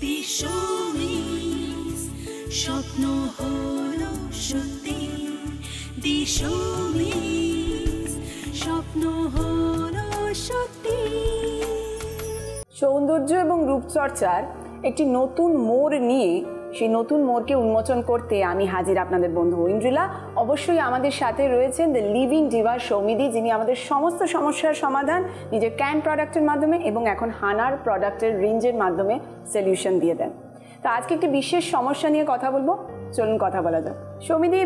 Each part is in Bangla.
দিশমিস স্বপ্ন হলো সত্যি দিশমিস স্বপ্ন হলো সত্যি। সৌন্দর্য এবং রূপচর্চার একটি নতুন মোড় নিয়ে সেই নতুন মোড়কে উন্মোচন করতে আমি হাজির আপনাদের বন্ধু ইন্দ্রিলা। অবশ্যই আমাদের সাথে রয়েছেন দ্য লিভিং ডিভা সৌমিদি, যিনি আমাদের সমস্ত সমস্যার সমাধান নিজের ক্যান প্রোডাক্টের মাধ্যমে এবং এখন হানার প্রোডাক্টের রেঞ্জের মাধ্যমে সলিউশন দিয়ে দেন। তো আজকে একটি বিশেষ সমস্যা নিয়ে কথা বলবো, চলুন কথা বলা যাক। সৌমিদি,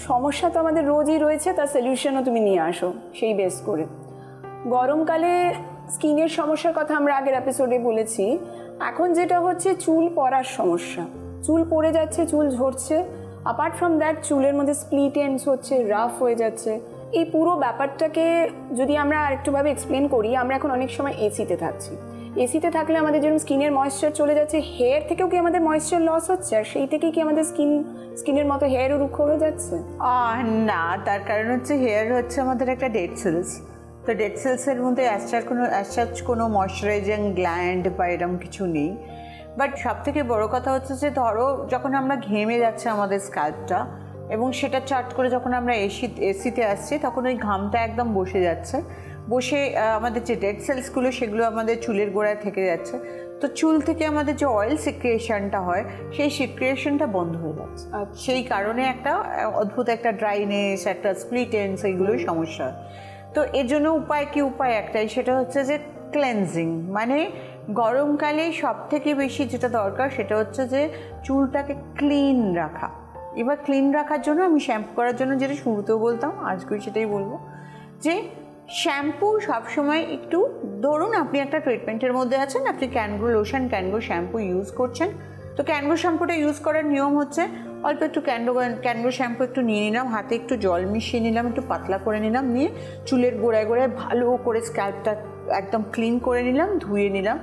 সমস্যা তো আমাদের রোজই রয়েছে, তার সলিউশনও তুমি নিয়ে আসো সেই বেস করে। গরমকালে স্কিনের সমস্যার কথা আমরা আগের এপিসোডে বলেছি। এখন যেটা হচ্ছে চুল পড়ার সমস্যা, চুল পড়ে যাচ্ছে, চুল ঝরছে, অ্যাপার্ট ফ্রম দ্যাট চুলের মধ্যে স্প্লিট এন্ডস হচ্ছে, রাফ হয়ে যাচ্ছে। এই পুরো ব্যাপারটাকে যদি আমরা আরেকটুভাবে এক্সপ্লেন করি, আমরা এখন অনেক সময় এসিতে থাকছি, এসিতে থাকলে আমাদের যেরকম স্কিনের ময়েশ্চার চলে যাচ্ছে, হেয়ার থেকেও কি আমাদের ময়েশ্চার লস হচ্ছে, আর সেই থেকেই কি আমাদের স্কিনের মতো হেয়ারও রুক্ষ হয়ে যাচ্ছে? না, তার কারণ হচ্ছে হেয়ার হচ্ছে আমাদের একটা ডেড সেলস। তো ডেড সেলসের মধ্যে অ্যাজ কোনো ময়শ্চারাইজিং গ্ল্যান্ড বা এরকম কিছু নেই। বাট সব থেকে বড় কথা হচ্ছে যে ধরো যখন আমরা ঘেমে যাচ্ছে আমাদের স্ক্যাল্পটা, এবং সেটা চার্ট করে যখন আমরা এসিতে আসছি, তখন ওই ঘামটা একদম বসে যাচ্ছে, বসে আমাদের যে ডেড সেলসগুলো সেগুলো আমাদের চুলের গোড়ায় থেকে যাচ্ছে। তো চুল থেকে আমাদের যে অয়েল সিক্রিয়েশনটা হয়, সেই সিক্রিয়েশনটা বন্ধ হয়ে যাচ্ছে। সেই কারণে একটা অদ্ভুত একটা ড্রাইনেস, একটা স্প্লিট এন্ডস, এইগুলোই সমস্যা হয়। তো এর জন্য উপায় একটাই, সেটা হচ্ছে যে ক্লেনজিং। মানে গরমকালে সব থেকে বেশি যেটা দরকার সেটা হচ্ছে যে চুলটাকে ক্লিন রাখা। এবার ক্লিন রাখার জন্য আমি শ্যাম্পু করার জন্য যেটা শুরুতেও বলতাম, আজকেও সেটাই বলবো, যে শ্যাম্পু সবসময় একটু, ধরুন আপনি একটা ট্রিটমেন্টের মধ্যে আছেন, আপনি ক্যানগ্রো লোশন, ক্যানগ্রো শ্যাম্পু ইউজ করছেন। তো ক্যানগ্রো শ্যাম্পুটা ইউজ করার নিয়ম হচ্ছে অল্প একটু ক্যানগ্রো শ্যাম্পু একটু নিয়ে নিলাম, হাতে একটু জল মিশিয়ে নিলাম, একটু পাতলা করে নিলাম, নিয়ে চুলের গোড়ায় গোড়ায় ভালো করে স্ক্যাল্পটা একদম ক্লিন করে নিলাম, ধুয়ে নিলাম।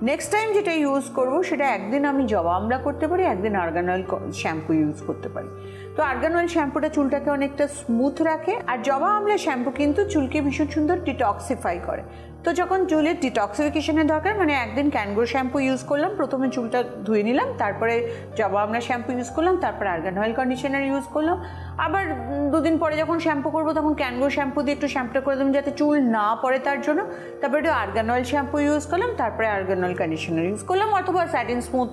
নেক্সট টাইম যেটা ইউজ করব সেটা একদিন আমি জবা আমলা করতে পারি, একদিন আর্গান অয়েল শ্যাম্পু ইউজ করতে পারি। তো আর্গান অয়েল শ্যাম্পুটা চুলটাকে অনেকটা স্মুথ রাখে, আর জবা আমলা শ্যাম্পু কিন্তু চুলকে ভীষণ সুন্দর ডিটক্সিফাই করে। তো যখন চুলের ডিটক্সিফিকেশনের দরকার, মানে একদিন ক্যানগ্রো শ্যাম্পু ইউজ করলাম, প্রথমে চুলটা ধুয়ে নিলাম, তারপরে জবা আমলা শ্যাম্পু ইউজ করলাম, তারপরে আর্গান অয়েল কন্ডিশনার ইউজ করলাম। আবার দুদিন পরে যখন শ্যাম্পু করবো তখন ক্যানগ্রো শ্যাম্পু দিয়ে একটু শ্যাম্পুটা করে দেবেন যাতে চুল না পড়ে, তার জন্য। তারপরে একটু আর্গান অয়েল শ্যাম্পু ইউজ করলাম, তারপরে আর্গান অয়েল কন্ডিশনার ইউজ করলাম, অথবা স্যাটিন স্মুথ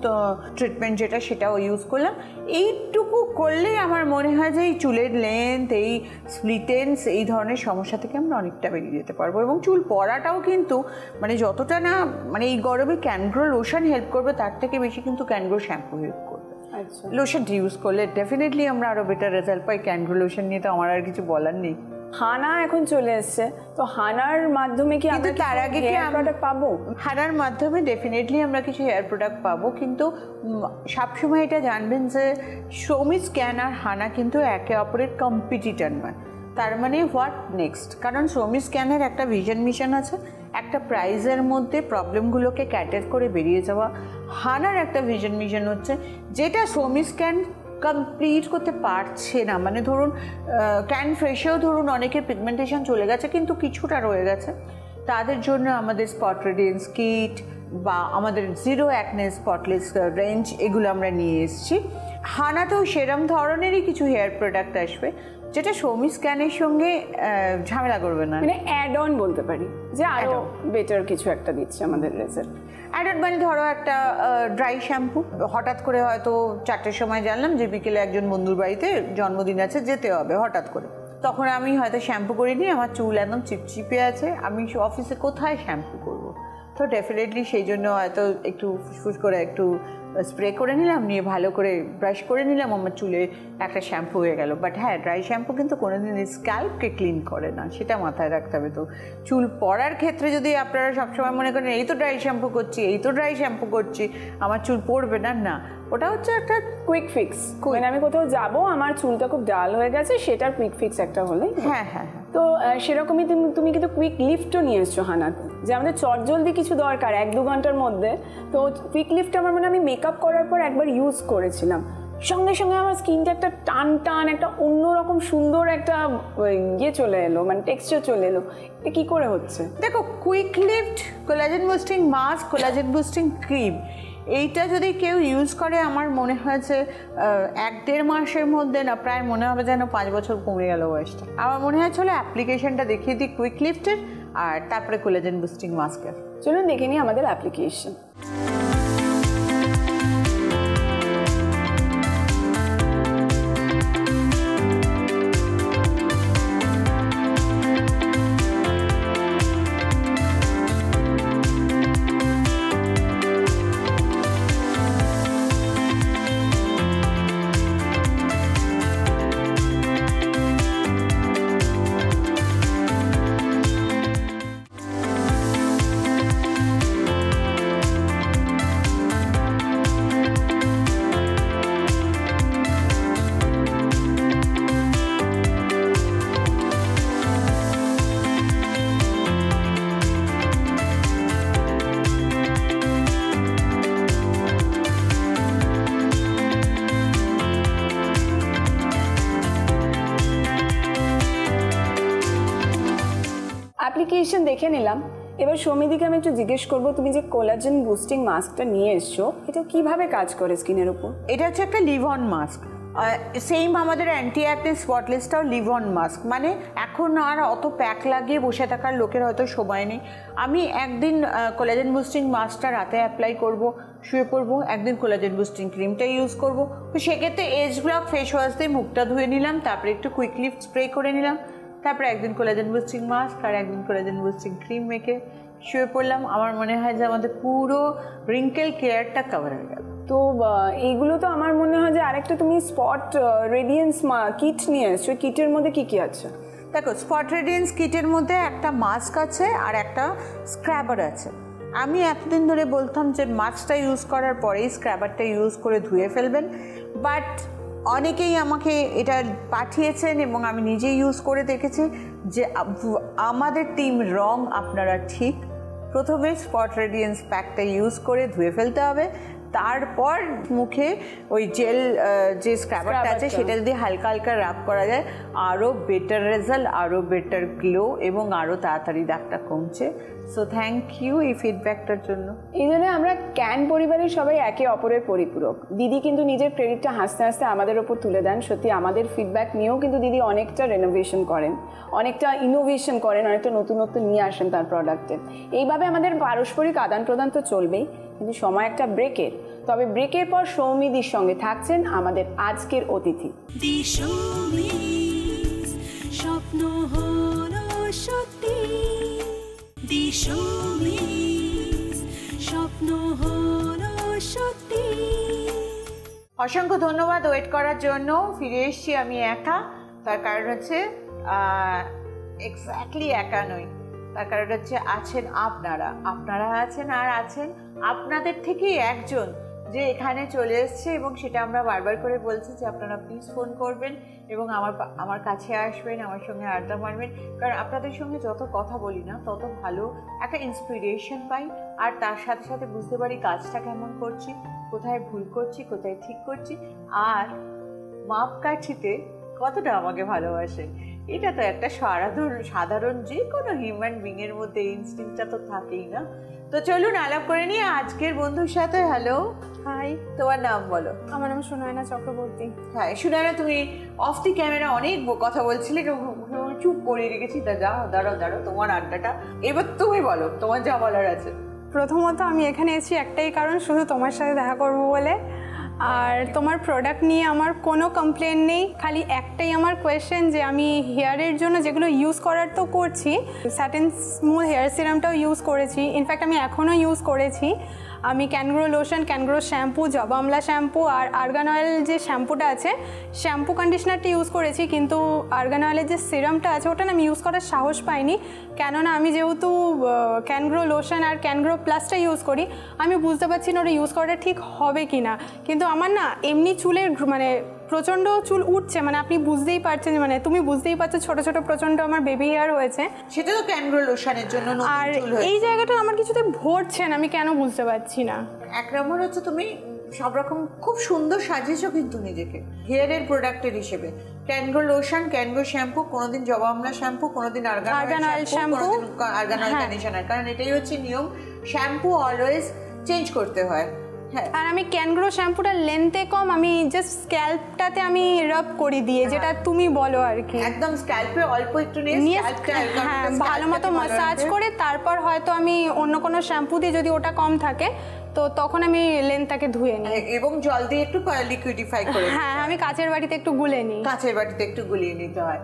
ট্রিটমেন্ট যেটা, সেটাও ইউজ করলাম। এইটুকু করলেই আমার মনে হয় যে এই চুলের লেন্থ, এই স্প্লিটেন্স, এই ধরনের সমস্যা থেকে আমরা অনেকটা বেরিয়ে যেতে পারবো। এবং চুল পড়াটাও কিন্তু মানে যতটা না মানে এই গরমে ক্যানগ্রো লোশন হেল্প করবে, তার থেকে বেশি কিন্তু ক্যানগ্রো শ্যাম্পু হেল্প করবে। আচ্ছা, লোশন ইউজ করলে ডেফিনেটলি আমরা আরও বেটার রেজাল্ট পাই। ক্যানগ্রো লোশন নিয়ে তো আমার আর কিছু বলার নেই। হানা এখন চলে এসছে, তো হানার মাধ্যমে কি আমরা তার আগে কি প্রোডাক্ট পাবো? হানার মাধ্যমে ডেফিনেটলি আমরা কিছু হেয়ার প্রোডাক্ট পাবো, কিন্তু সবসময় এটা জানবেন যে সৌমিজ ক্যান আর হানা কিন্তু একে অপরের কম্পিটিটর নয়। তার মানে হোয়াট নেক্সট, কারণ সৌমিজ ক্যানের একটা ভিশন মিশন আছে, একটা প্রাইজের মধ্যে প্রবলেমগুলোকে ক্যাটার করে বেরিয়ে যাওয়া। হানার একটা ভিশন মিশন হচ্ছে যেটা সৌমিজ ক্যান কমপ্লিট করতে পারছে না। মানে ধরুন ক্যান ফ্রেশেও ধরুন অনেকের পিগমেন্টেশন চলে গেছে কিন্তু কিছুটা রয়ে গেছে, তাদের জন্য আমাদের স্পট রেডিয়েন্স কিট বা আমাদের জিরো অ্যাকনে স্পটলেস রেঞ্জ, এগুলো আমরা নিয়ে এসেছি। হানাতেও সেরম ধরনেরই কিছু হেয়ার প্রোডাক্ট আসবে যেটা সৌমিজ ক্যানের সঙ্গে ঝামেলা করবে না, মানে অ্যাড অন বলতে পারি যে আরও বেটার কিছু একটা দিচ্ছে আমাদের রেজাল্ট। অ্যাড অন মানে ধরো একটা ড্রাই শ্যাম্পু, হঠাৎ করে হয়তো 4টের সময় জানলাম যে বিকেলে একজন বন্ধুর বাড়িতে জন্মদিন আছে, যেতে হবে হঠাৎ করে, তখন আমি হয়তো শ্যাম্পু করিনি, আমার চুল একদম চিপচিপে আছে, আমি অফিসে কোথায় শ্যাম্পু করব? তো ডেফিনেটলি সেই জন্য হয়তো একটু ফুসফুস করে একটু স্প্রে করে নিলাম, নিয়ে ভালো করে ব্রাশ করে নিলাম, আমার চুলে একটা শ্যাম্পু হয়ে গেল। বাট হ্যাঁ, ড্রাই শ্যাম্পু কিন্তু কোনোদিন স্ক্যাল্পকে ক্লিন করে না, সেটা মাথায় রাখতে হবে। তো চুল পড়ার ক্ষেত্রে যদি আপনারা সবসময় মনে করেন এই তো ড্রাই শ্যাম্পু করছি আমার চুল পড়বে না, না, ওটা হচ্ছে একটা কুইক ফিক্স। মানে আমি কোথাও যাব, আমার চুলটা খুব ডাল হয়ে গেছে, সেটার কুইক ফিক্স একটা হলে। হ্যাঁ হ্যাঁ হ্যাঁ, তো সেরকমই তুমি কিন্তু কুইক লিফটও নিয়ে এসছো হানাতে, যে আমাদের চটজলদি কিছু দরকার 1-2 ঘন্টার মধ্যে। তো কুইক লিফট আমার মনে আমি মেকআপ করার পর একবার ইউজ করেছিলাম, সঙ্গে সঙ্গে আমার স্কিনটা একটা টান একটা অন্যরকম সুন্দর একটা ইয়ে চলে এলো, মানে টেক্সচার চলে এলো। এটা কী করে হচ্ছে? দেখো, quick lift, collagen boosting mask, collagen boosting cream, এইটা যদি কেউ ইউজ করে আমার মনে হয় যে 1-1.5 মাসের মধ্যে না প্রায় মনে হবে যেন 5 বছর কমে গেল বয়সটা। আমার মনে হয় চলো অ্যাপ্লিকেশনটা দেখিয়ে দিই কুইক লিফটের, আর তারপরে কোলাজেন বুস্টিং মাস্কের। চলুন দেখে নিই আমাদের অ্যাপ্লিকেশন। অ্যাপ্লিকেশন দেখে নিলাম, এবার সৌমিদিকে আমি একটু জিজ্ঞেস করবো, তুমি যে কোলাজেন বুস্টিং মাস্কটা নিয়ে এসছো এটা কিভাবে কাজ করে স্কিনের উপর? এটা হচ্ছে একটা লিভ অন মাস্ক, সেম আমাদের অ্যান্টি অ্যাকনে স্পটলেসটাও লিভ অন মাস্ক। মানে এখন আর অত প্যাক লাগিয়ে বসে থাকার লোকের হয়তো সময় নেই। আমি একদিন কোলাজেন বুস্টিং মাস্কটা রাতে অ্যাপ্লাই করব, শুয়ে পড়বো, একদিন কোলাজেন বুস্টিং ক্রিমটা ইউজ করব। তো সেক্ষেত্রে এজ ব্লক ফেস ওয়াশ দিয়ে মুখটা ধুয়ে নিলাম, তারপরে একটু কুইক লিফট স্প্রে করে নিলাম, তারপরে একদিন কোলাজেন বুস্টিং মাস্ক আর একদিন কোলাজেন বুস্টিং ক্রিম মেখে শুয়ে পড়লাম। আমার মনে হয় যে আমাদের পুরো রিঙ্কেল কেয়ারটা কভার হয়ে গেল। তো এইগুলো তো আমার মনে হয় যে আরেকটা তুমি স্পট রেডিয়েন্স কিট নিয়ে এসছো, কিটের মধ্যে কি কি আছে? দেখো, স্পট রেডিয়েন্স কিটের মধ্যে একটা মাস্ক আছে আর একটা স্ক্রাবার আছে। আমি এতদিন ধরে বলতাম যে মাস্কটা ইউজ করার পরেই স্ক্রাবারটা ইউজ করে ধুয়ে ফেলবেন, বাট অনেকেই আমাকে এটা পাঠিয়েছেন এবং আমি নিজেই ইউজ করে দেখেছি যে আমাদের টিম রং, আপনারা ঠিক। প্রথমে স্পট রেডিয়েন্স প্যাকটা ইউজ করে ধুয়ে ফেলতে হবে, তারপর মুখে ওই জেল যে স্ক্রাবারটা আছে সেটা যদি হালকা হালকা রাব করা যায় আরও বেটার রেজাল্ট, আরও বেটার গ্লো এবং আরও তাড়াতাড়ি দাগটা কমছে। সো থ্যাংক ইউ এই ফিডব্যাকটার জন্য। এই জন্য আমরা ক্যান পরিবারের সবাই একে অপরের পরিপূরক। দিদি কিন্তু নিজের ক্রেডিটটা হাসতে হাসতে আমাদের ওপর তুলে দেন। সত্যি আমাদের ফিডব্যাক নিয়েও কিন্তু দিদি অনেকটা রেনোভেশন করেন, অনেকটা ইনোভেশন করেন, অনেকটা নতুন নতুন নিয়ে আসেন তার প্রোডাক্টে। এইভাবে আমাদের পারস্পরিক আদান প্রদান তো চলবেই, কিন্তু সময় একটা ব্রেকের। তবে ব্রেকের পর সৌমিদির সঙ্গে থাকছেন আমাদের আজকের অতিথি। স্বপ্ন হলো সত্যি, স্বপ্ন হলো সত্যি। অসংখ্য ধন্যবাদ ওয়েট করার জন্য। ফিরে এসেছি আমি একা, তার কারণ হচ্ছে এক্স্যাক্টলি একা নই, তার কারণ হচ্ছে আছেন আপনারা আছেন, আর আছেন আপনাদের থেকেই একজন যে এখানে চলে এসছে, এবং সেটা আমরা বারবার করে বলছি যে আপনারা প্লিজ ফোন করবেন এবং আমার কাছে আসবেন, আমার সঙ্গে আড্ডা মারবেন। কারণ আপনাদের সঙ্গে যত কথা বলি না তত ভালো একটা ইন্সপিরেশন পাই, আর তার সাথে সাথে বুঝতে পারি কাজটা কেমন করছি, কোথায় ভুল করছি, কোথায় ঠিক করছি, আর মাপকাঠিতে কতটা আমাকে ভালোবাসে। এটা তো একটা সাধারণ যে কোনো হিউম্যান বিংয়ের মধ্যে ইনস্টিংক্টটা তো থাকেই না। তো চলুন আলাপ করে নিয়ে আজকের বন্ধুর সাথে। হ্যালো, হাই, তোমার নাম বলো? আমার নাম সুনয়না চক্রবর্তী। হ্যাঁ সুনয়না, তুমি অফ দি ক্যামেরা অনেক কথা বলছিলে, চুপ করে রেখেছি। দাঁড়াও তোমার আড্ডাটা এবার তুমি বলো, তোমার যা বলার আছে। প্রথমত আমি এখানে এসেছি একটাই কারণ, শুধু তোমার সাথে দেখা করবো বলে। আর তোমার প্রোডাক্ট নিয়ে আমার কোনো কমপ্লেন নেই, খালি একটাই আমার কোয়েশ্চেন যে আমি হেয়ারের জন্য যেগুলো ইউজ করার তো করছি, স্যাটিন স্মুথ হেয়ার সিরামটাও ইউজ করেছি, ইনফ্যাক্ট আমি এখনও ইউজ করেছি। আমি ক্যানগ্রো লোশন, ক্যানগ্রো শ্যাম্পু, জবা আমলা শ্যাম্পু আর আর্গান অয়েল যে শ্যাম্পুটা আছে, শ্যাম্পু কন্ডিশনারটা ইউজ করেছি, কিন্তু আর্গান অয়েলের যে সিরামটা আছে ওটা না আমি ইউজ করার সাহস পাইনি। কেননা আমি যেহেতু ক্যানগ্রো লোশন আর ক্যানগ্রো প্লাসটা ইউজ করি, আমি বুঝতে পারছি না ওটা ইউজ করাটা ঠিক হবে কি না। কিন্তু আমার না এমনি চুলের মানে প্রচণ্ড চুল উঠছে, মানে আপনি বুঝতেই পারছেন, মানে তুমি বুঝতেই পারছো ছোটো ছোটো প্রচণ্ড আমার বেবি হেয়ার হয়েছে। সেটা তো ক্যানগ্রো লোশনের জন্য। আর এই জায়গাটা আমার কিছুতে ভরছে না, আমি কেন বুঝতে পারছি না। এক নম্বর হচ্ছে তুমি সব রকম খুব সুন্দর সাজিয়েছো কিন্তু নিজেকে হেয়ারের প্রোডাক্টের হিসেবে। ক্যানগ্রো লোশন, ক্যানগ্রো শ্যাম্পু, কোনোদিন জবা আমলা শ্যাম্পু, কোনোদিন argan oil shampoo, argan oil conditioner. কারণ এটাই হচ্ছে নিয়ম, শ্যাম্পু অলওয়েজ চেঞ্জ করতে হয়। হ্যাঁ। আর আমি ক্যানগ্রো শ্যাম্পুটার লেন্থে কম, আমি জাস্ট স্ক্যাল্পটাতে আমি রাব করে দিয়ে, যেটা তুমি বলো আর কি, একদম স্ক্যাল্পে অল্প একটু নিয়ে হ্যাঁ ভালো মতো মাসাজ করে তারপর হয়তো আমি অন্য কোনো শ্যাম্পু দিয়ে, যদি ওটা কম থাকে তো তখন আমি লেন্থটাকে ধুয়ে নিই এবং জল দিয়ে একটু লিকুইডিফাই করে। হ্যাঁ, আমি কাচের বাটিতে একটু গুলে নিই। কাঁচের বাটিতে একটু গুলিয়ে নিতে হয়।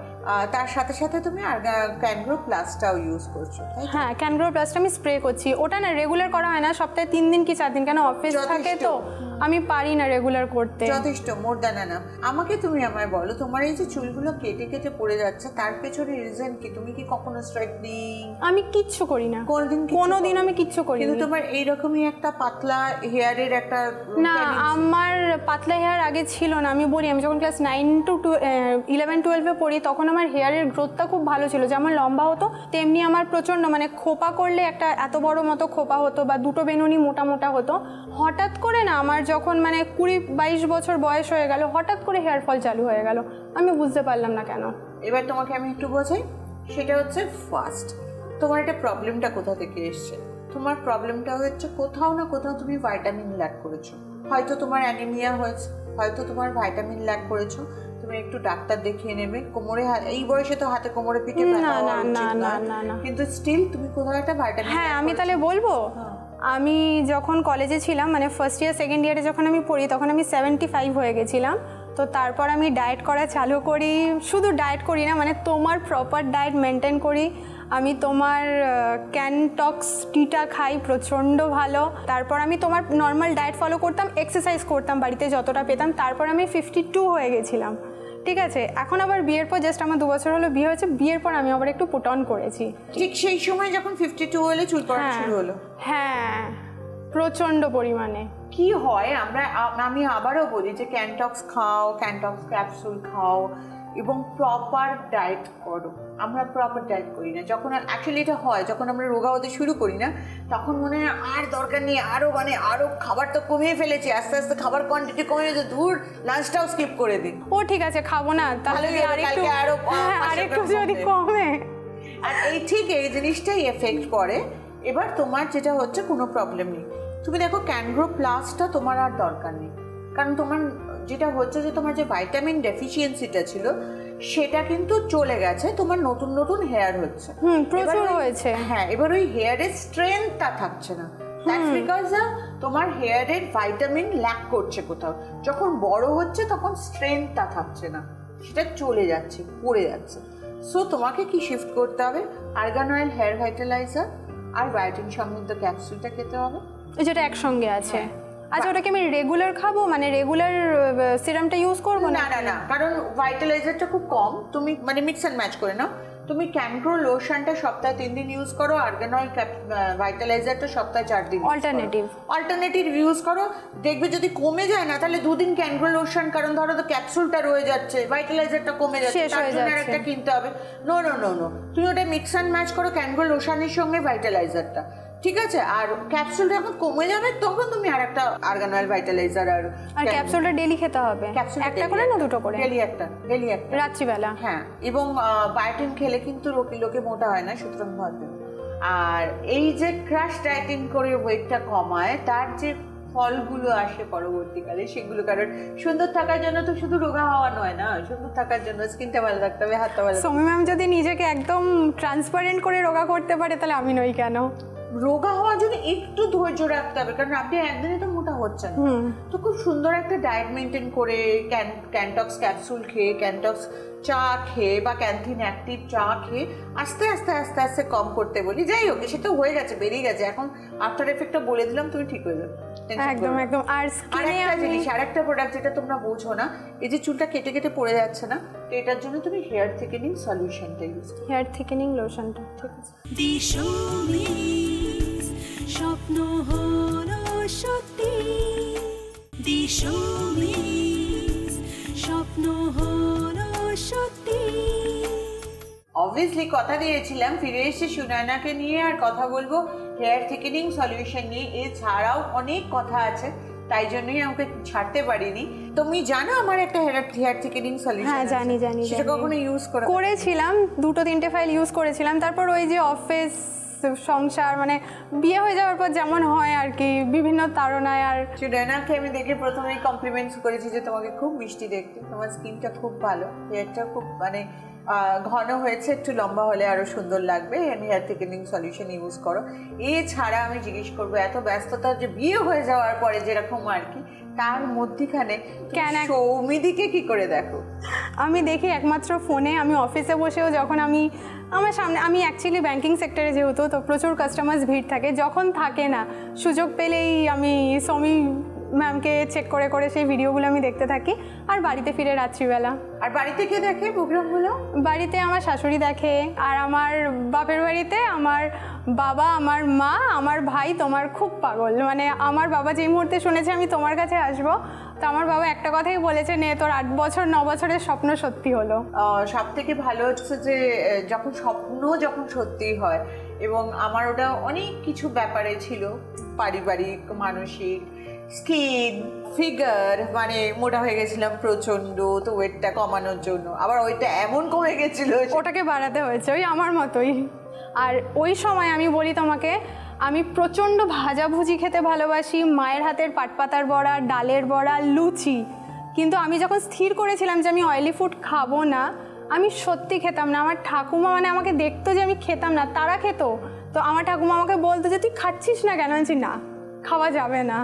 তার সাথে সাথে তুমি আর ক্যানগ্রো প্লাসটাও ইউজ করছো। হ্যাঁ, ক্যানগ্রো প্লাসটা আমি স্প্রে করছি। ওটা না রেগুলার করা হয় না, সপ্তাহে 3 দিন কি 4 দিন, কেন অফিস থাকে তো আমি পারি না রেগুলার করতে। যথেষ্ট, মোর দ্যান এনাফ। আমাকে তুমি আমায় বলো, তোমার এই যে চুলগুলো কেটে কেটে পড়ে যাচ্ছে তার পেছনে রিজন কি? তুমি কি কখনো স্ট্রাইটনিং? আমি কিচ্ছু করি না, কোনোদিন আমি কিচ্ছু করি না। কিন্তু তোমার এইরকমই একটা পাতলা হেয়ারের একটা না, আমার পাতলা হেয়ার আগে ছিল না। আমি বলি, আমি যখন ক্লাস 9 to 11-12-এ পড়ি তখন আমার হেয়ারের গ্রোথটা খুব ভালো ছিল, যেমন লম্বা হতো তেমনি আমার প্রচণ্ড মানে খোপা করলে একটা এত বড় মতো খোপা হতো বা দুটো বেনুনি মোটা মোটা হতো। হঠাৎ করে না আমার যখন মানে 20-22 বছর বয়স হয়ে গেল, হঠাৎ করে হেয়ার ফল চালু হয়ে গেল, আমি বুঝতে পারলাম না কেন। এবার তোমাকে আমি একটু বোঝাই, সেটা হচ্ছে ফার্স্ট তোমার এটা প্রবলেমটা কোথা থেকে এসছে। তোমার প্রবলেমটা হচ্ছে কোথাও না কোথাও তুমি ভাইটামিন ল্যাক করেছো, হয়তো তোমার অ্যানিমিয়া হয়েছে, হয়তো তোমার ভাইটামিন ল্যাক করেছো। তুমি একটু ডাক্তার দেখিয়ে নেবে। কোমরে এই বয়সে তো হাতে কোমরে পিঠে ব্যথা হওয়া উচিত না, কিন্তু স্টিল তুমি কোথাও একটা ভাইটামিন। হ্যাঁ, আমি তাহলে বলবো, আমি যখন কলেজে ছিলাম মানে ফার্স্ট ইয়ার সেকেন্ড ইয়ারে যখন আমি পড়ি তখন আমি 75 হয়ে গেছিলাম। তো তারপর আমি ডায়েট করা চালু করি, শুধু ডায়েট করি না মানে তোমার প্রপার ডায়েট মেনটেন করি। আমি তোমার ক্যানটক্স টিটা খাই, প্রচণ্ড ভালো। তারপর আমি তোমার নর্মাল ডায়েট ফলো করতাম, এক্সারসাইজ করতাম বাড়িতে যতটা পেতাম। তারপর আমি 52 হয়ে গেছিলাম, ঠিক আছে। এখন আবার বিয়ের পর, জাস্ট আমার 2 বছর হলো বিয়ে হয়েছে, বিয়ের পর আমি আবার একটু পুট অন করেছি। ঠিক সেই সময় যখন 52 হলে চুল পড়া শুরু হলো? হ্যাঁ, প্রচণ্ড পরিমাণে। কি হয়, আমি আবারও বলি যে ক্যানটক্স খাও, ক্যানটক্স ক্যাপসুল খাও এবং প্রপার ডায়েট করো। আমরা প্রপার ডায়েট করি না। যখন অ্যাকচুয়ালি এটা হয়, যখন আমরা রোগা হতে শুরু করি না, তখন মনে হয় আর দরকার নেই, আরও খাবার তো কমিয়ে ফেলেছি, আস্তে আস্তে খাবার কোয়ান্টিটি কমে যেতে, দূর লাঞ্চটাও স্কিপ করে দিই। ও ঠিক আছে, খাবো না, তাহলে আরেকটু যদি কমে। আর এই ঠিক এই জিনিসটাই এফেক্ট করে। এবার তোমার যেটা হচ্ছে কোনো প্রবলেম নেই, তুমি দেখো ক্যানগ্রো প্লাসটা তোমার আর দরকার নেই, কারণ তোমার যেটা হচ্ছে যে তোমার যে ভাইটামিন ডেফিসিয়েন্সিটা ছিল সেটা কিন্তু চলে গেছে, তোমার নতুন নতুন হেয়ার হচ্ছে। প্রচুর হয়েছে। হ্যাঁ, এবার ওই হেয়ারের স্ট্রেংথটা থাকছে না, দ্যাটস বিকজ তোমার হেয়ারের ভাইটামিন ল্যাক করছে কোথাও। যখন বড় হচ্ছে তখন স্ট্রেংথটা থাকছে না, সেটা চলে যাচ্ছে, পড়ে যাচ্ছে। সো তোমাকে কি শিফট করতে হবে, আর্গান অয়েল হেয়ার ভাইটালাইজার আর বায়োটিন সমৃদ্ধ ক্যাপসুলটা খেতে হবে, যেটা একসঙ্গে আছে। আচ্ছা, ওটাকে আমি রেগুলার খাবো, মানে রেগুলার সিরামটা ইউজ করবো? না না না, কারণ ভাইটালাইজারটা খুব কম, তুমি মানে মিক্স অ্যান্ড ম্যাচ করে নাও। তুমি ক্যানগ্রো লোশনটা সপ্তাহে 3 দিন ইউজ করো, আর্গান অয়েল ভাইটালাইজারটা সপ্তাহে 4 দিন অল্টারনেটিভ ইউজ করো। দেখবে যদি কমে যায় না তাহলে 2 দিন ক্যানগ্রো লোশন, কারণ ধরো তো ক্যাপসুলটা রয়ে যাচ্ছে, ভাইটালাইজারটা কমে যাচ্ছে, তার জন্য একটা কিনতে হবে। নো নো নো নো, তুমি ওটা মিক্স অ্যান্ড ম্যাচ করো ক্যানগ্রো লোশনের সঙ্গে ভাইটালাইজারটা, ঠিক আছে। আর ক্যাপসুলটা যখন কমে যাবে তখন তুমি আর একটা আর্গান অয়েল ভাইটালাইজার আর ক্যাপসুলটা ডেইলি খেতে হবে। একটা করে না দুটো করে? ডেইলি একটা রাত্রিবেলা। হ্যাঁ, এবং বায়োটিন খেলে কিন্তু লোকে মোটা হয় না, সুতরাং ভাববে। আর এই যে ক্রাশ ডায়েটিং করে ওয়েটটা কমায়, তার যে ফলগুলো আসে পরবর্তীকালে সেগুলো, কারণ সুন্দর থাকার জন্য তো শুধু রোগা হওয়া নয় না, সুন্দর থাকার জন্য স্কিনটা ভালো রাখতে হবে, হাতটা ভালো। সৌমি ম্যাম যদি নিজেকে একদম ট্রান্সপারেন্ট করে রোগা করতে পারে তাহলে আমি নই কেন? রোগা হওয়ার জন্য একটু ধৈর্য রাখতে হবে, কারণ আপনি একদিনে তো মোটা হচ্ছেন। তো খুব সুন্দর একটা ডায়েট মেনটেন করে ক্যানটক্স ক্যাপসুল খেয়ে, ক্যানটক্স চা খেয়ে বা ক্যান্থিন অ্যাক্টিভ চা খেয়ে আস্তে আস্তে আস্তে আস্তে কম করতে বলি। যাই হোক, সেটা হয়ে গেছে, বেরিয়ে গেছে, এখন আফটার এফেক্টটা বলে দিলাম, তুমি ঠিক হয়ে যাবে। একদম একদম। আর আরেকটা জিনিস, আরেকটা প্রোডাক্ট যেটা তোমরা বোঝো না, এই যে চুলটা কেটে কেটে পড়ে যাচ্ছে না, তো এটার জন্য তুমি হেয়ার থিকেনিং সলিউশনটা ইউজ করো, হেয়ার থিকেনিং লোশনটা, ঠিক আছে। দিশমিস স্বপ্ন হলো সত্যি, দিশমিস স্বপ্ন হলো সত্যি। অবভিয়াসলি কথা দিয়েছিলাম ফিরে এসে সুনয়নাকে নিয়ে আর কথা বলবো হেয়ার থিকেনিং সলিউশন নিয়ে। এছাড়াও অনেক কথা আছে, তাই জন্যই আমাকে ছাড়তে পারিনি। তুমি জানো আমার একটা হেয়ার থিকেনিং সলিউশন? হ্যাঁ, জানি। সেটা কখনো ইউজ করেছিলাম, 2-3টে ফাইল ইউজ করেছিলাম। তারপর ওই যে অফিস সংসার, মানে বিয়ে হয়ে যাওয়ার পর যেমন হয় আর কি, বিভিন্ন তাড়নায়। আর সুনয়নাকে আমি দেখে প্রথমেই কমপ্লিমেন্টস করেছি যে তোমাকে খুব মিষ্টি দেখতে, তোমার স্কিনটা খুব ভালো, হেয়ারটা খুব মানে ঘন হয়েছে, একটু লম্বা হলে আরো সুন্দর লাগবে, হেয়ার থিকেনিং সলিউশন ইউজ করো। এছাড়া আমি জিজ্ঞেস করবো, এত ব্যস্ততা যে বিয়ে হয়ে যাওয়ার পরে যেরকম আর কি, তার মধ্যখানে সৌমিদিকে কি করে দেখো? আমি দেখি একমাত্র ফোনে। আমি অফিসে বসেও যখন আমার সামনে, আমি অ্যাকচুয়ালি ব্যাংকিং সেক্টরে যেহেতু, তো প্রচুর কাস্টমার্স ভিড় থাকে, যখন থাকে না সুযোগ পেলেই আমি সৌমি ম্যামকে চেক করে করে সেই ভিডিওগুলো আমি দেখতে থাকি। আর বাড়িতে ফিরে রাত্রিবেলা। আর বাড়িতে কে দেখে প্রোগ্রামগুলো? বাড়িতে আমার শাশুড়ি দেখে, আর আমার বাপের বাড়িতে আমার বাবা, আমার মা, আমার ভাই তোমার খুব পাগল। মানে আমার বাবা যেই মুহূর্তে শুনেছে আমি তোমার কাছে আসবো, তো আমার বাবা একটা কথাই বলেছে, নে তোর 8 বছর 9 বছরের স্বপ্ন সত্যি হলো। সব থেকে ভালো হচ্ছে যে যখন স্বপ্ন যখন সত্যি হয়, এবং আমার ওটা অনেক কিছু ব্যাপারে ছিল, পারিবারিক, মানসিক, স্কিন, ফিগার, মানে মোটা হয়ে গেছিলাম প্রচন্ড, তো ওয়েটটা কমানোর জন্য আবার ওইটা এমন কমে গেছিল, ওটাকে বাড়াতে হয়েছে, ওই আমার মতোই। আর ওই সময় আমি বলি তোমাকে, আমি প্রচণ্ড ভাজাভুজি খেতে ভালোবাসি, মায়ের হাতের পাটপাতার বড়া, ডালের বড়া, লুচি। কিন্তু আমি যখন স্থির করেছিলাম যে আমি অয়েলি ফুড খাবো না, আমি সত্যি খেতাম না। আমার ঠাকুমা মানে আমাকে দেখতো যে আমি খেতাম না, তারা খেত। তো আমার ঠাকুমা আমাকে বলতো যে তুই খাচ্ছিস না কেন? বলছি না, খাওয়া যাবে না।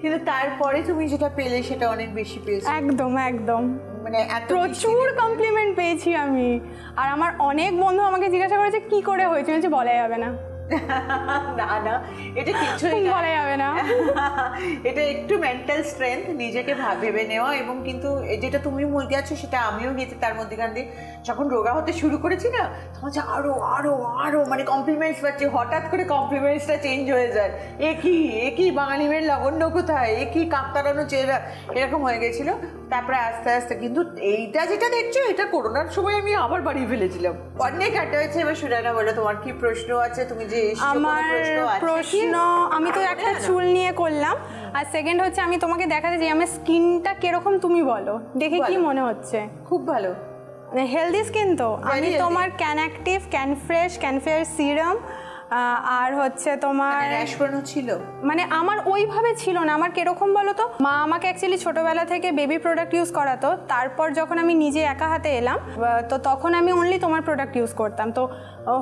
কিন্তু তারপরে তুমি যেটা পেলে সেটা অনেক বেশি পেয়েছো। একদম একদম, মানে প্রচুর কমপ্লিমেন্ট পেয়েছি আমি। আর আমার অনেক বন্ধু আমাকে জিজ্ঞাসা করেছে কি করে হয়েছে, বলছি বলা যাবে না। না না, এটা কিছুই বলা যাবে না। এটা একটু মেন্টাল স্ট্রেংথ, নিজেকে ভেবে নেওয়া। এবং কিন্তু যেটা তুমি গেছো সেটা আমিও গেছি, তার মধ্যেখান দিয়ে যখন রোগা হতে শুরু করেছি না, তখন যে আরো আরো আরো মানে কমপ্লিমেন্টস পাচ্ছি, হঠাৎ করে কমপ্লিমেন্টসটা চেঞ্জ হয়ে যায়। একই বাঙালি মেয়ের লাবণ্য কোথায়, একই কাকতারানো চেহারা, এরকম হয়ে গেছিলো। তারপরে আস্তে আস্তে কিন্তু এইটা যেটা দেখছো, এটা করোনার সময় আমি আবার বাড়িয়ে ফেলেছিলাম, অনেক কাটা হয়েছে। এবার সুনয়না বলো, তোমার কি প্রশ্ন আছে? তুমি যে আমার প্রশ্ন, আমি তো একটা চুল নিয়ে করলাম, আর সেকেন্ড হচ্ছে আমি তোমাকে দেখাতে চাই আমার স্কিনটা কিরকম, তুমি বলো দেখে কি মনে হচ্ছে। খুব ভালো, মানে হেলদি স্কিন তো। আমি তোমার can active, can fresh, can fair serum, আর হচ্ছে তোমার র্যাশবার্নও ছিল। মানে আমার ওইভাবে ছিল না। আমার কিরকম বলো তো, মা আমাকে অ্যাকচুয়ালি ছোটোবেলা থেকে বেবি প্রোডাক্ট ইউজ করাতো। তারপর যখন আমি নিজে একা হাতে এলাম, তো তখন আমি অনলি তোমার প্রোডাক্ট ইউজ করতাম। তো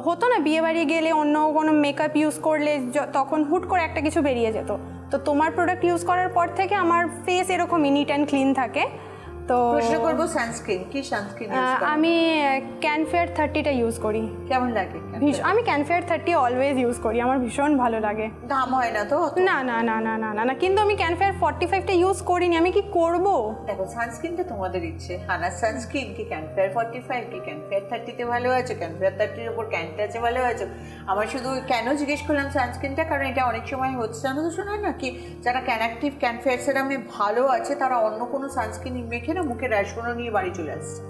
হতো না বিয়ে বাড়ি গেলে অন্য কোনো মেকআপ ইউজ করলে তখন হুট করে একটা কিছু বেরিয়ে যেত। তো তোমার প্রোডাক্ট ইউজ করার পর থেকে আমার ফেস এরকমই নিট অ্যান্ড ক্লিন থাকে। তো প্রশ্ন করবো, সানস্ক্রিন কি সানস্ক্রিন ইউজ করো? আমি ক্যানফেয়ার 30টা ইউজ করি। কেমন লাগে? আমি ক্যানফেয়ার 30 অলওয়েজ ইউজ করি, আমার ভীষণ ভালো লাগে। দাম হয় না তো? না না না না না না না, কিন্তু আমি ক্যানফেয়ার 45টা ইউজ করিনি, আমি কি করব? দেখো, সানস্ক্রিনটা তোমাদের ইচ্ছে, হানার সানস্ক্রিন কি ক্যানফেয়ার 45 কি ক্যানফেয়ার 30তে ভালো আছে, ক্যানফেয়ার 30-এর উপর ক্যানটাচে ভালো আছে। আমার শুধু কেন জিজ্ঞেস করলাম সানস্ক্রিনটা, কারণ এটা অনেক সময় হচ্ছে জানো তো শোনায় না, কি যারা ক্যানঅ্যাক্টিভ ক্যানফেয়ার সেরামে ভালো আছে, তারা অন্য কোনো সানস্ক্রিন মেখে না মুখে র্যাশবার্ন নিয়ে বাড়ি চলে আসছে।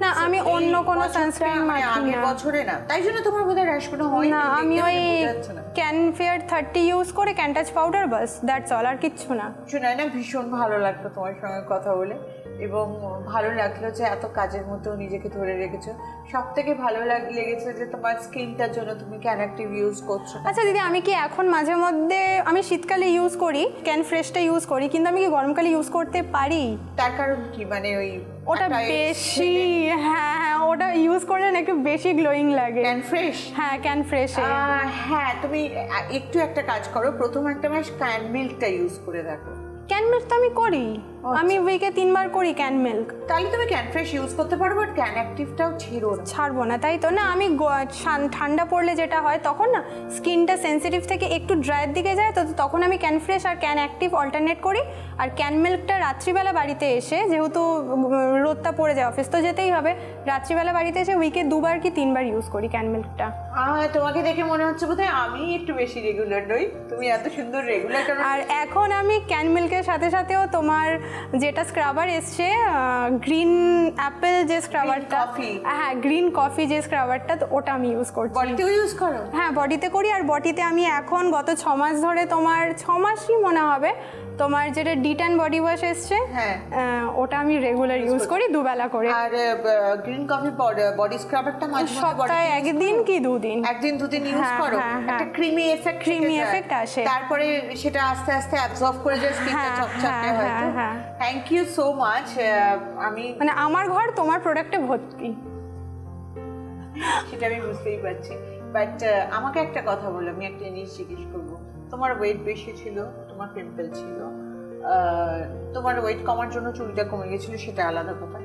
না, আমি অন্য কোনো সানস্ক্রিন মাখি না। আগের বছরে না, তাই জন্য তোমার বোধহয় র্যাশবার্ন হয় না। আমি ওই ক্যানফেয়ার 30 ইউজ করে ক্যানটাচ পাউডার, বাস দ্যাটস অল, আর কিচ্ছু না। শোনায় না, ভীষণ ভালো লাগতো তোমার সঙ্গে কথা বলে, এবং ভালো লাগলো যে এত কাজের মতো নিজেকে ধরে রেখেছো। সব থেকে ভালো লেগেছে যে তোমার স্কিনটার জন্য তুমি ক্যানঅ্যাক্টিভ ইউজ করছো। আচ্ছা দিদি, আমি কি এখন মাঝে মধ্যে, আমি শীতকালে ইউজ করি ক্যান ফ্রেশটা ইউজ করি, কিন্তু আমি কি গরমকালে ইউজ করতে পারি? তার কারণ কি? মানে ওই ওটা বেশি, হ্যাঁ ওটা ইউজ করলে না একটু বেশি গ্লোয়িং লাগে। Can fresh? হ্যাঁ ক্যান ফ্রেশ। হ্যাঁ, তুমি একটু একটা কাজ করো, প্রথম একটা মাস ক্যান মিল্কটা ইউজ করে দেখো। ক্যান মিল্ক তো আমি করি, আমি উইকে 3 বার করি ক্যান মিল্ক। তাহলে তুমি ক্যান ফ্রেশ ইউজ করতে পারো, বাট ক্যান অ্যাক্টিভটাও ছাড়বো না, তাই তো? না, আমি ঠান্ডা পড়লে যেটা হয় তখন না স্কিনটা সেন্সিটিভ থেকে একটু ড্রাইয়ের দিকে যায়, তো তখন আমি ক্যান ফ্রেশ আর ক্যান অ্যাক্টিভ অল্টারনেট করি। আর ক্যান মিল্কটা রাত্রিবেলা বাড়িতে এসে, যেহেতু রোদটা পড়ে যায়, অফিস তো যেতেই হবে, রাত্রিবেলা বাড়িতে এসে উইকে 2 বার কি 3 বার ইউজ করি ক্যান মিল্কটা। তোমাকে দেখে মনে হচ্ছে বোধহয় আমি একটু বেশি রেগুলার নই, তুমি এত সুন্দর রেগুলার। আর এখন আমি ক্যান মিল্কের সাথে সাথেও তোমার যেটা স্ক্রাবার এসছে, গ্রিন অ্যাপেল যে স্ক্রাবারটা, হ্যাঁ গ্রিন কফি যে স্ক্রাবারটা, তো ওটা আমি ইউজ করছি। বডিতেও ইউজ করো? হ্যাঁ বডিতে করি। আর বডিতে আমি এখন গত 6 মাস ধরে, তোমার 6 মাসই মনে হবে, তোমার যেটা ডিট্যান বডি ওয়াশ এসছে, হ্যাঁ। ওটা আমি রেগুলার ইউজ করি দুবেলা করে। আর গ্রিন কফি বডি স্ক্রাবারটা মাঝে মধ্যে সপ্তাহে একদিন কি দুদিন, একদিন দুদিন ইউজ হ্যাঁ, করো, হ্যাঁ, একটা হ্যাঁ। ক্রিমি এফেক্ট effect আসে। তারপরে সেটা আস্তে আস্তে অ্যাবজর্ব করে যায় স্কিনটা হ্যাঁ, চকচকে হ্যাঁ, হয়। হ্যাঁ, হ্যাঁ। Thank you so much. আমি মানে আমার ঘর তোমার প্রোডাক্টে ভর্তি। সেটা আমি বুঝতেই পারছি, বাট আমাকে একটা কথা বলো, আমি একটা জিনিস জিজ্ঞেস করবো। তোমার ওয়েট বেশি ছিল, তোমার পিম্পল ছিল, তোমার ওয়েট কমার জন্য চুলটা কমে গেছিল, সেটা আলাদা কথা,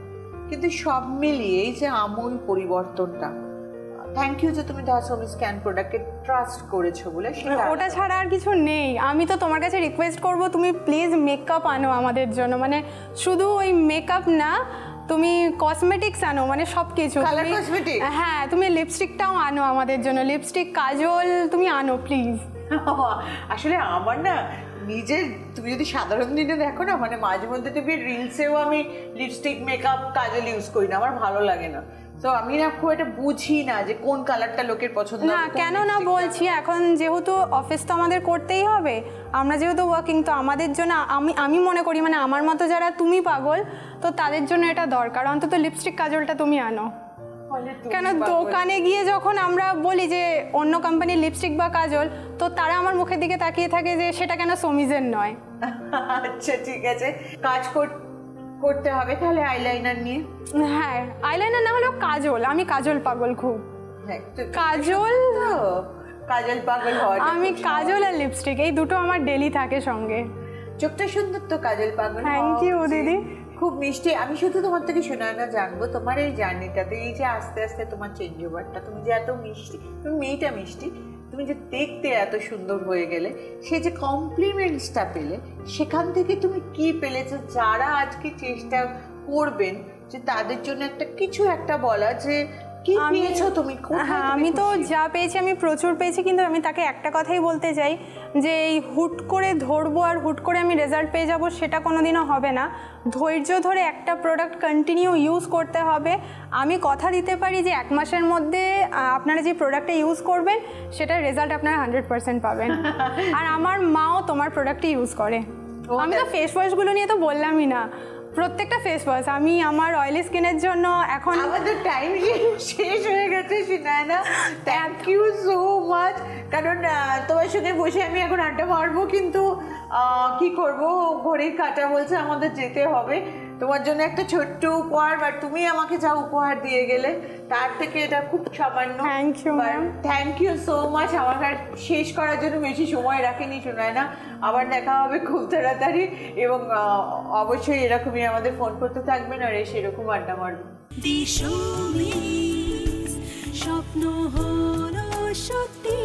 কিন্তু সব মিলিয়ে এই যে আমূল পরিবর্তনটা, থ্যাংক ইউ যে তুমি দাসমি স্ক্যান প্রোডাক্টকে ট্রাস্ট করেছো বলে। সেটা ওটা ছাড়া আর কিছু নেই। আমি তো তোমার কাছে রিকোয়েস্ট করব, তুমি প্লিজ মেকআপ আনো আমাদের জন্য, মানে শুধু ওই মেকআপ না, তুমি কসমেটিক্স আনো, মানে সব কিছু। কালার কসমেটিক, হ্যাঁ, তুমি লিপস্টিকটাও আনো আমাদের জন্য, লিপস্টিক কাজল তুমি আনো প্লিজ। আসলে আমার না নিজের, তুমি যদি সাধারণ দিনে দেখো না, মানে মাঝে মধ্যে তুমি রিলসেও আমি লিপস্টিক মেকআপ কাজল ইউজ করি না, আমার ভালো লাগে না। তো আমি না খুব একটা বুঝি না যে কোন কালারটা লোকের পছন্দ না, কেন না বলছি, এখন যেহেতু অফিস তো আমাদের করতেই হবে, আমরা যেহেতু ওয়ার্কিং, তো আমাদের জন্য আমি মনে করি, মানে আমার মতো যারা তুমি পাগল, তো তাদের জন্য এটা দরকার, অন্তত লিপস্টিক কাজলটা তুমি আনো। কেন দোকানে গিয়ে যখন আমরা বলি যে অন্য কোম্পানির লিপস্টিক বা কাজল, তো তারা আমার মুখের দিকে তাকিয়ে থাকে যে সেটা কেন সমিজের নয়। আচ্ছা ঠিক আছে, কাজ করতে হবে তাহলে আইলাইনার নিয়ে। হ্যাঁ, আইলাইনার না হলেও কাজল, আমি কাজল পাগল খুব। কাজল, কাজল পাগল হয় আমি কাজল আর লিপস্টিক এই দুটো আমার ডেলি থাকে সঙ্গে। চোখটা সুন্দর তো কাজল পাগল। থ্যাংক ইউ দিদি, খুব মিষ্টি। আমি শুধু তোমার থেকে শোনা জানবো তোমার এই জার্নিটাতে, এই যে আস্তে আস্তে তোমার চেঞ্জ ওভারটা, তুমি যে এত মিষ্টি, তুমি মেয়েটা মিষ্টি, তুমি যে দেখতে এত সুন্দর হয়ে গেলে, সে যে কমপ্লিমেন্টসটা পেলে, সেখান থেকে তুমি কি পেলেছো, যারা আজকে চেষ্টা করবেন যে তাদের জন্য কিছু একটা বলা, যে কি পেয়েছো তুমি? হ্যাঁ, আমি তো যা পেয়েছি আমি প্রচুর পেয়েছি, কিন্তু আমি তাকে একটা কথাই বলতে চাই যে এই হুট করে ধরবো আর হুট করে আমি রেজাল্ট পেয়ে যাবো, সেটা কোনোদিনও হবে না। ধৈর্য ধরে একটা প্রোডাক্ট কন্টিনিউ ইউজ করতে হবে। আমি কথা দিতে পারি যে 1 মাসের মধ্যে আপনারা যে প্রোডাক্টটা ইউজ করবেন সেটার রেজাল্ট আপনারা 100% পাবেন। আর আমার মাও তোমার প্রোডাক্টই ইউজ করে। আমি তো ফেস ওয়াশগুলো নিয়ে তো বললামই না, প্রত্যেকটা ফেস ওয়াশ আমি আমার অয়েলি স্কিনের জন্য। এখন আমাদের টাইম শেষ হয়ে গেছে সিনায়না, থ্যাংক ইউ সো মাচ। কারণ তোমার সঙ্গে বসে আমি এখন আড্ডা মারবো, কিন্তু কি করব, ঘড়ির কাঁটা বলছে আমাদের যেতে হবে। তোমার জন্য একটা ছোট্ট উপহার, বাট তুমি আমাকে যা উপহার দিয়ে গেলে তার থেকে এটা খুব সামান্য। Thank you ma'am, thank you so much. আমার শেষ করার জন্য বেশি সময় রাখিনি শোনায়, আবার দেখা হবে খুব তাড়াতাড়ি, এবং অবশ্যই এরকমই আমাদের ফোন করতে থাকবেন আর এসে এরকম আড্ডা মারবেন। দিশমিস স্বপ্ন হলো সত্যি।